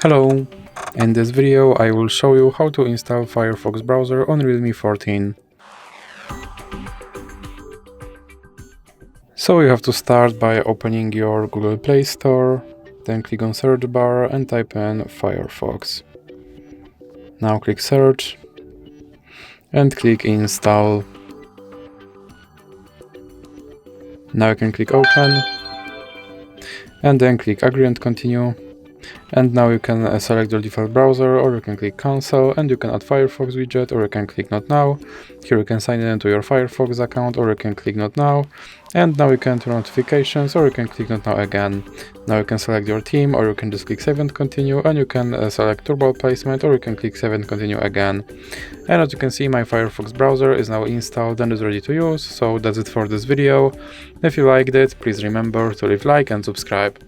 Hello! In this video I will show you how to install Firefox browser on Realme 14. So you have to start by opening your Google Play Store, then click on search bar and type in Firefox. Now click search and click install. Now you can click open and then click agree and continue. And now you can select your default browser, or you can click cancel and you can add Firefox widget, or you can click not now. Here you can sign in to your Firefox account, or you can click not now. And now you can turn notifications, or you can click not now again. Now you can select your theme, or you can just click save and continue, and you can select turbo placement, or you can click save and continue again. And as you can see, my Firefox browser is now installed and is ready to use. So that's it for this video. If you liked it, please remember to leave a like and subscribe.